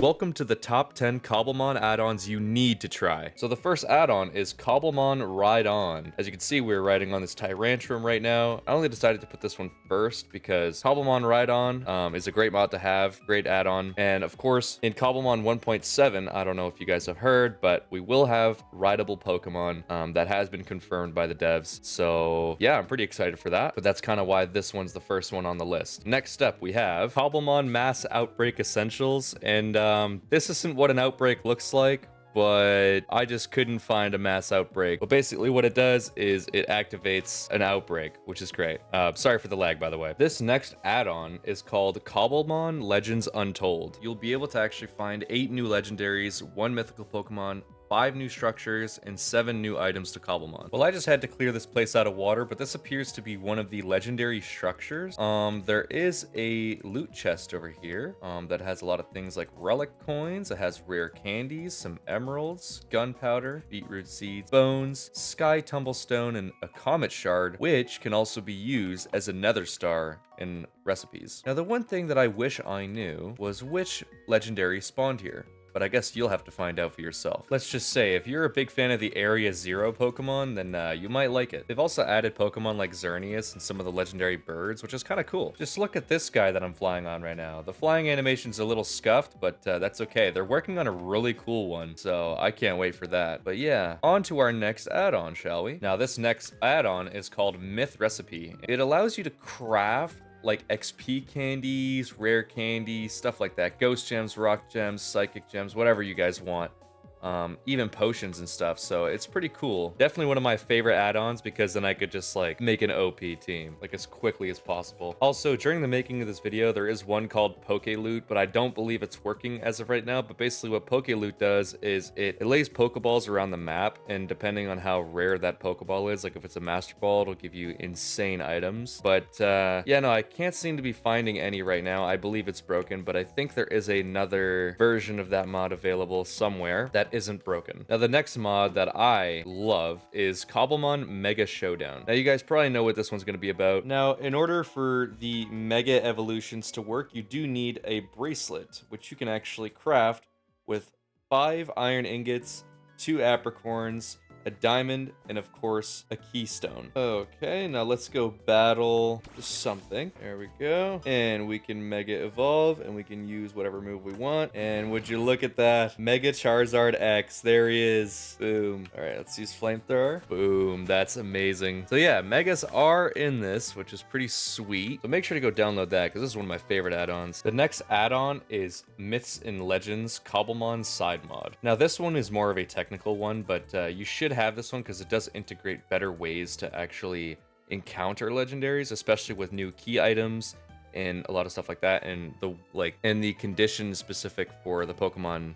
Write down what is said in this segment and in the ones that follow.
welcome to the top 10 Cobblemon add-ons you need to try. So the first add-on is Cobblemon Ride On. As you can see, we're riding on this Tyrantrum right now. I only decided to put this one first because Cobblemon Ride On is a great mod to have, great add-on. And of course, in Cobblemon 1.7, I don't know if you guys have heard, but we will have rideable Pokemon that has been confirmed by the devs. So yeah, I'm pretty excited for that, but that's kind of why this one's the first one on the list. Next up, we have Cobblemon Mass Outbreak Essentials, and this isn't what an outbreak looks like, but I just couldn't find a mass outbreak. But basically what it does is it activates an outbreak, which is great. Sorry for the lag, by the way. This next add-on is called Cobblemon Legends Untold. You'll be able to actually find 8 new legendaries, 1 mythical Pokemon, 5 new structures, and 7 new items to Cobblemon. Well, I just had to clear this place out of water, but this appears to be one of the legendary structures. There is a loot chest over here that has a lot of things like relic coins. It has rare candies, some emeralds, gunpowder, beetroot seeds, bones, sky tumblestone, and a comet shard, which can also be used as a nether star in recipes. Now, the one thing that I wish I knew was which legendary spawned here, but I guess you'll have to find out for yourself. Let's just say, if you're a big fan of the Area Zero Pokemon, then you might like it. They've also added Pokemon like Xerneas and some of the legendary birds, which is kind of cool. Just look at this guy that I'm flying on right now. The flying animation's a little scuffed, but that's okay. They're working on a really cool one, so I can't wait for that. But yeah, on to our next add-on, shall we? Now, this next add-on is called Myth Recipe. It allows you to craft like XP candies, rare candies, stuff like that. Ghost gems, rock gems, psychic gems, whatever you guys want. Even potions and stuff, so it's pretty cool. Definitely one of my favorite add-ons because then I could just like make an OP team like as quickly as possible. Also, during the making of this video, there is one called Poke Loot, but I don't believe it's working as of right now. But basically what Poke Loot does is it lays Pokeballs around the map, and depending on how rare that Pokeball is, like if it's a Master Ball, it'll give you insane items. But yeah, no, I can't seem to be finding any right now. I believe it's broken, but I think there is another version of that mod available somewhere that isn't broken. Now, the next mod that I love is Cobblemon Mega Showdown. Now, you guys probably know what this one's going to be about. Now, in order for the Mega Evolutions to work, you do need a bracelet, which you can actually craft with 5 iron ingots, 2 apricorns, a diamond, and of course, a keystone. Okay, now let's go battle something. There we go. And we can Mega Evolve, and we can use whatever move we want. And would you look at that? Mega Charizard X. There he is. Boom. All right, let's use Flamethrower. Boom. That's amazing. So yeah, Megas are in this, which is pretty sweet. So make sure to go download that because this is one of my favorite add-ons. The next add-on is Myths and Legends Cobblemon Side Mod. Now, this one is more of a technical one, but you should have this one because it does integrate better ways to actually encounter legendaries, especially with new key items and a lot of stuff like that, and the conditions specific for the Pokemon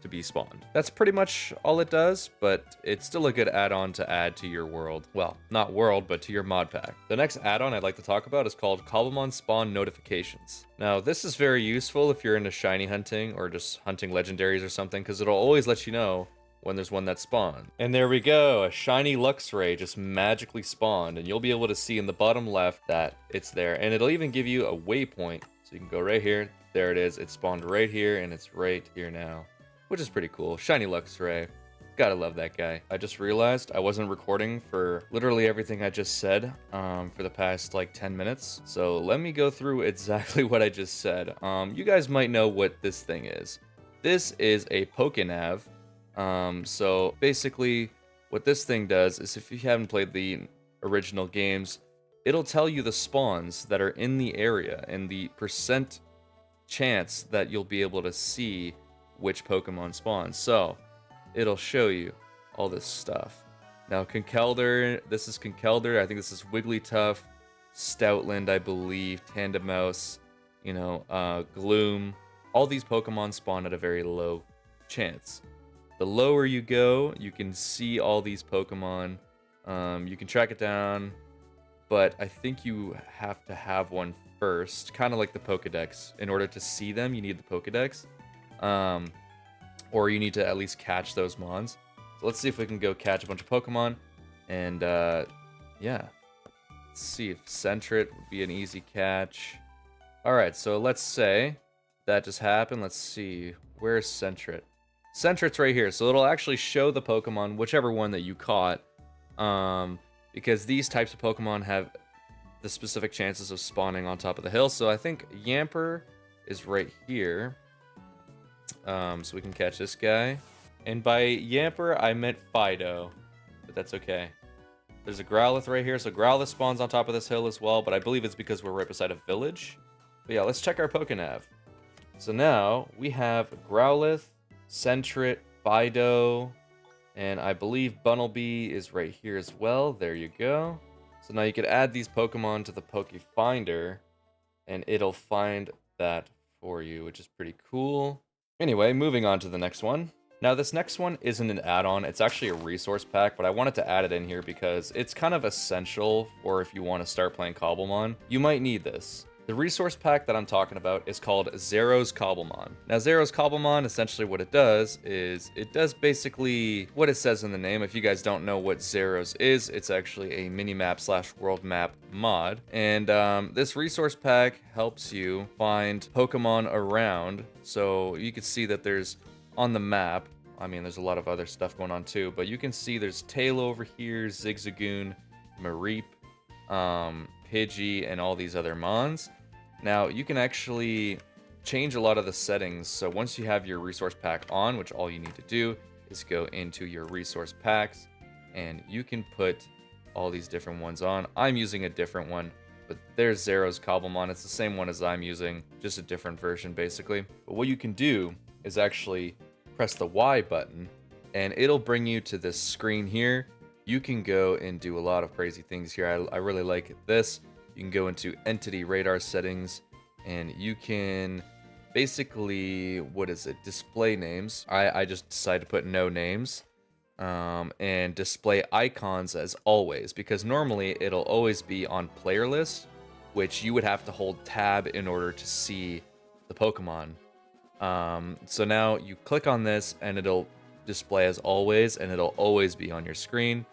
to be spawned. That's pretty much all it does, but it's still a good add-on to add to your world. Well, not world, but to your mod pack. The next add-on I'd like to talk about is called Cobblemon Spawn Notifications. Now, this is very useful if you're into shiny hunting or just hunting legendaries or something, because it'll always let you know when there's one that spawned. And there we go, a shiny Luxray just magically spawned, and you'll be able to see in the bottom left that it's there, and it'll even give you a waypoint, so you can go right here. There it is. It spawned right here, and it's right here now, which is pretty cool. Shiny Luxray. Gotta love that guy. I just realized I wasn't recording for literally everything I just said for the past like 10 minutes. So let me go through exactly what I just said. You guys might know what this thing is. This is a Pokenav. So basically what this thing does is, if you haven't played the original games, it'll tell you the spawns that are in the area and the percent chance that you'll be able to see which Pokemon spawns. So it'll show you all this stuff. Now, Conkeldurr, this is Conkeldurr. I think this is Wigglytuff, Stoutland, I believe, Tandemaus, Gloom. All these Pokemon spawn at a very low chance. The lower you go, you can see all these Pokemon. You can track it down, but I think you have to have one first, kind of like the Pokedex. In order to see them, you need the Pokedex. Or you need to at least catch those mons. So let's see if we can go catch a bunch of Pokemon. And yeah, let's see if Sentret would be an easy catch. All right, so let's say that just happened. Let's see Where's Sentret? Sentret's right here. So it'll actually show the Pokemon, whichever one that you caught. Because these types of Pokemon have the specific chances of spawning on top of the hill. So I think Yamper is right here. So we can catch this guy. And by Yamper, I meant Fido. But that's okay. There's a Growlithe right here. So Growlithe spawns on top of this hill as well. But I believe it's because we're right beside a village. But yeah, let's check our Pokenav. So now we have Growlithe, Sentret, Fido, and I believe Bunnelby is right here as well. There you go. So now you could add these Pokemon to the Poke Finder, and it'll find that for you, which is pretty cool. Anyway, moving on to the next one. Now this next one isn't an add-on, it's actually a resource pack, but I wanted to add it in here because it's kind of essential for if you want to start playing Cobblemon. You might need this. The resource pack that I'm talking about is called Zero's Cobblemon. Now Zero's Cobblemon, essentially what it does is, it does basically what it says in the name. If you guys don't know what Zero's is, it's actually a mini-map / world map mod. And this resource pack helps you find Pokemon around. So you can see that there's, on the map, I mean there's a lot of other stuff going on too, but you can see there's Tail over here, Zigzagoon, Mareep, Pidgey, and all these other Mons. Now, you can actually change a lot of the settings. So once you have your resource pack on, which all you need to do is go into your resource packs, and you can put all these different ones on. I'm using a different one, but there's Zero's Cobblemon. It's the same one as I'm using, just a different version, basically. But what you can do is actually press the Y button, and it'll bring you to this screen here. You can go and do a lot of crazy things here. I really like this. You can go into entity radar settings, and you can basically, what is it, display names. I just decided to put no names, and display icons as always, because normally it'll always be on player list, which you would have to hold tab in order to see the Pokemon. So now you click on this and it'll display as always, and it'll always be on your screen.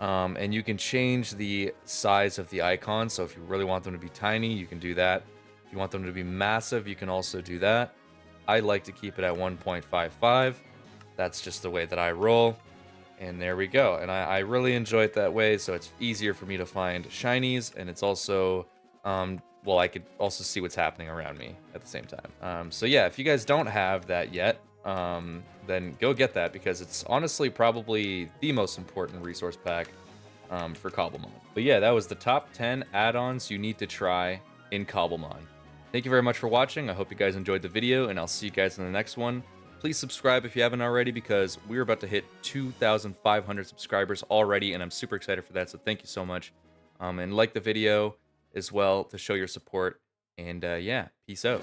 And you can change the size of the icon. So if you really want them to be tiny, you can do that. If you want them to be massive, you can also do that. I like to keep it at 1.55. That's just the way that I roll. And there we go. And I really enjoy it that way. So it's easier for me to find shinies. And it's also, well, I could also see what's happening around me at the same time. So yeah, if you guys don't have that yet, then go get that, because it's honestly probably the most important resource pack for Cobblemon. But yeah, that was the top 10 add-ons you need to try in Cobblemon. Thank you very much for watching. I hope you guys enjoyed the video, and I'll see you guys in the next one. Please subscribe if you haven't already, because we're about to hit 2,500 subscribers already, and I'm super excited for that, so thank you so much. And like the video as well to show your support. And yeah, peace out.